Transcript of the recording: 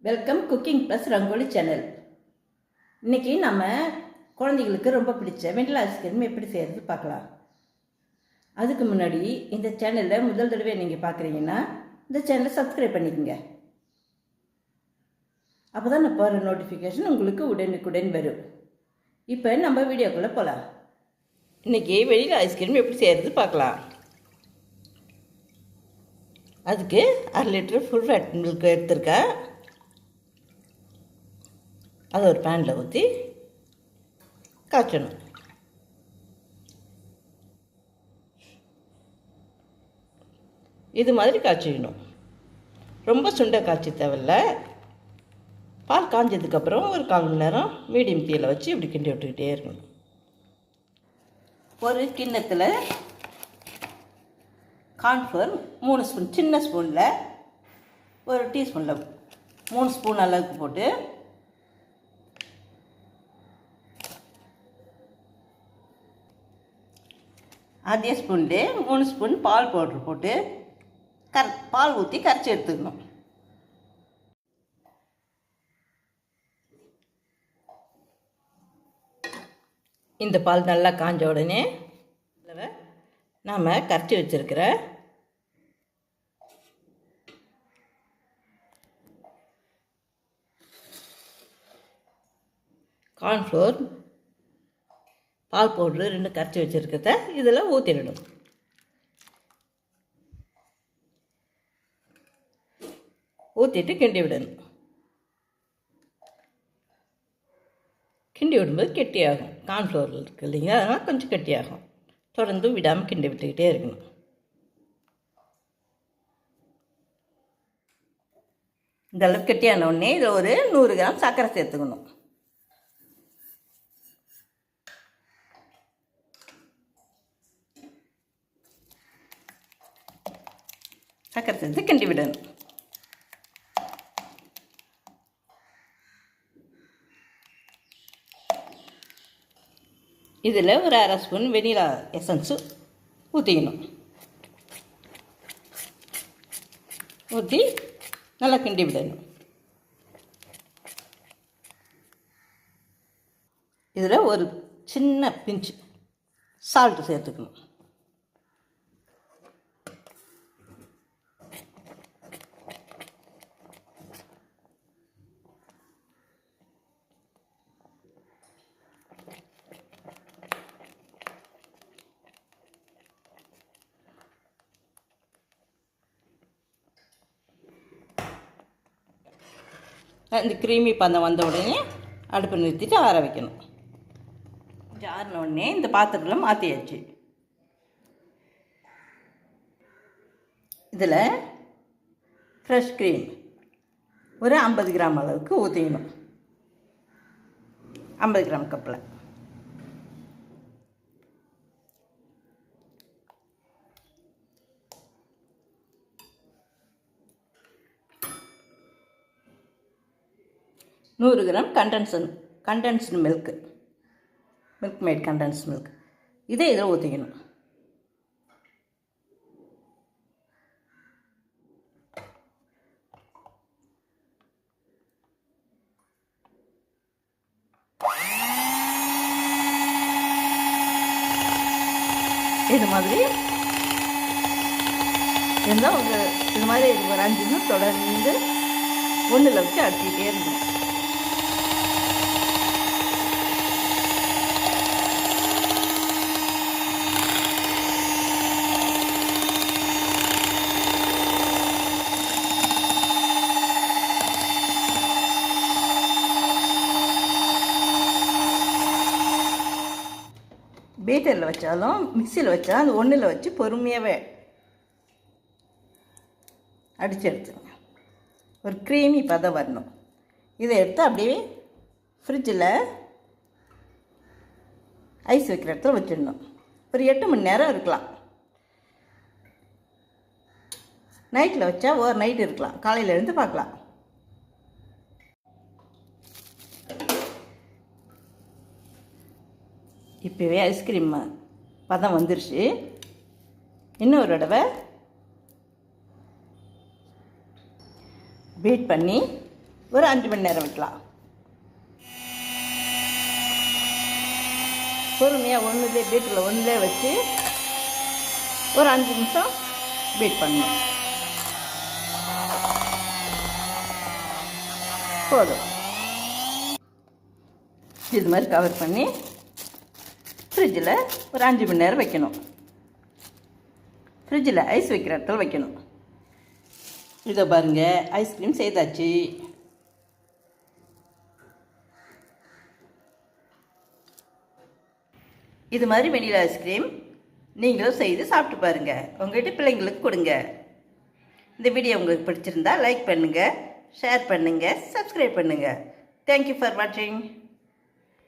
Welcome cooking plus rangoli channel. இன்றைக்கி நம்ம குழந்தைங்களுக்கு ரொம்ப பிடிச்ச வெண்ணிலா ஐஸ்கிரீம் எப்படி செய்கிறது பார்க்கலாம். அதுக்கு முன்னாடி இந்த சேனலில் முதல் தடவை நீங்கள் பார்க்குறீங்கன்னா இந்த சேனலை சப்ஸ்கிரைப் பண்ணிக்கோங்க. அப்போ தான் நான் போகிற நோட்டிஃபிகேஷன் உங்களுக்கு உடனுக்குடன் வரும். இப்போ நம்ம வீடியோக்குள்ளே போகலாம். இன்றைக்கி வெண்ணிலா ஐஸ்கிரீம் எப்படி செய்கிறது பார்க்கலாம். அதுக்கு 1/2 லிட்டர் ஃபுல் ஃபேட் மில்க் எடுத்துருக்கேன். அதை ஒரு பேனில் ஊற்றி காய்ச்சணும். இது மாதிரி காய்ச்சிக்கணும். ரொம்ப சுண்டை காய்ச்சி தேவையில்லை. பால் காய்ஞ்சதுக்கப்புறம் ஒரு 1/4 மணி நேரம் மீடியம் தீயில் வச்சு இப்படி கிண்டி விட்டுக்கிட்டே இருக்கணும். ஒரு கிண்ணத்தில் கார்ன்ஃப்ளவர் 3 ஸ்பூன், சின்ன ஸ்பூனில் ஒரு டீஸ்பூனில் 3 ஸ்பூன் அளவுக்கு போட்டு அதே ஸ்பூன்லே 3 ஸ்பூன் பால் பவுட்ரு போட்டு பால் ஊற்றி கரைச்சி எடுத்துக்கணும். இந்த பால் நல்லா காஞ்ச உடனே நாம் கரைச்சி வச்சுருக்கிற கார்ன்ஃப்ளவர், பால் பவுட்ரு 2 கரைச்சி வச்சுருக்கிறத இதில் ஊற்றிடணும். ஊற்றிட்டு கிண்டி விடணும். கிண்டி விடும்போது கெட்டியாகும். கார்ன்ஃப்ளவர் இருக்குது இல்லைங்களா, அதனால் கொஞ்சம் கெட்டியாகும். தொடர்ந்து விடாமல் கிண்டி விட்டுக்கிட்டே இருக்கணும். இந்த அளவுக்கு கெட்டியான உடனே இதில் ஒரு 100 கிராம் சர்க்கரை சேர்த்துக்கணும். சர்க்கரை சேர்த்து கிண்டி விடணும். இதில் ஒரு 1/2 ஸ்பூன் வெனிலா எசன்ஸு ஊற்றிக்கணும். ஊற்றி நல்லா கிண்டி விடணும். இதில் ஒரு சின்ன பிஞ்சு சால்ட்டு சேர்த்துக்கணும். இந்த க்ரீமி பதம் வந்த உடனே அடுப்பை நிறுத்திட்டு ஆற வைக்கணும். கொஞ்சம் ஆறின உடனே இந்த பாத்திரத்தில் மாற்றியாச்சு. இதில் ஃப்ரெஷ் க்ரீம் ஒரு 50 கிராம் அளவுக்கு ஊற்றிக்கணும். 50 கிராம் கப்பில். நூறு gram condensed milk mat condensed milk இதை இதில் ஊற்றிக்கணும். இது மாதிரி இருந்தால் இது மாதிரி ஒரு 5 நிமிஷம் தொடர்ந்து ஒன்றில் வச்சு அடிச்சுக்கிட்டே இருக்கணும். பீட்டரில் வச்சாலும் மிக்சியில் வச்சாலும் அந்த ஒன்றில் வச்சு பொறுமையாகவே அடித்து எடுத்துங்க. ஒரு க்ரீமி பதம் வரணும். இதை எடுத்து அப்படியே ஃப்ரிட்ஜில் ஐஸ் வைக்கிற இடத்துல வச்சிடணும். ஒரு 8 மணி நேரம் இருக்கலாம். நைட்டில் வச்சா ஒரு நைட் இருக்கலாம், காலையில் எழுந்து பார்க்கலாம். இப்போவே ஐஸ்கிரீம் பதம் வந்துருச்சு. இன்னொரு தடவை பீட் பண்ணி ஒரு 5 மணி நேரம் வைக்கலாம். பொறுமையாக பீட்டரில் ஒன்றுலே வச்சு ஒரு 5 நிமிஷம் பீட் பண்ணணும். போதும். இது மாதிரி கவர் பண்ணி ஃப்ரிட்ஜில் ஒரு 5 மணி நேரம் வைக்கணும். ஃப்ரிட்ஜில் ஐஸ் வைக்கிற இடத்துல வைக்கணும். இதை பாருங்கள், ஐஸ்கிரீம் செய்தாச்சு. இது மாதிரி வெண்ணிலா ஐஸ்கிரீம் நீங்களும் செய்து சாப்பிட்டு பாருங்கள். உங்கள்கிட்ட பிள்ளைங்களுக்கு கொடுங்க. இந்த வீடியோ உங்களுக்கு பிடிச்சிருந்தா லைக் பண்ணுங்கள், ஷேர் பண்ணுங்கள், சப்ஸ்கிரைப் பண்ணுங்கள். தேங்க்யூ ஃபார் வாட்சிங்.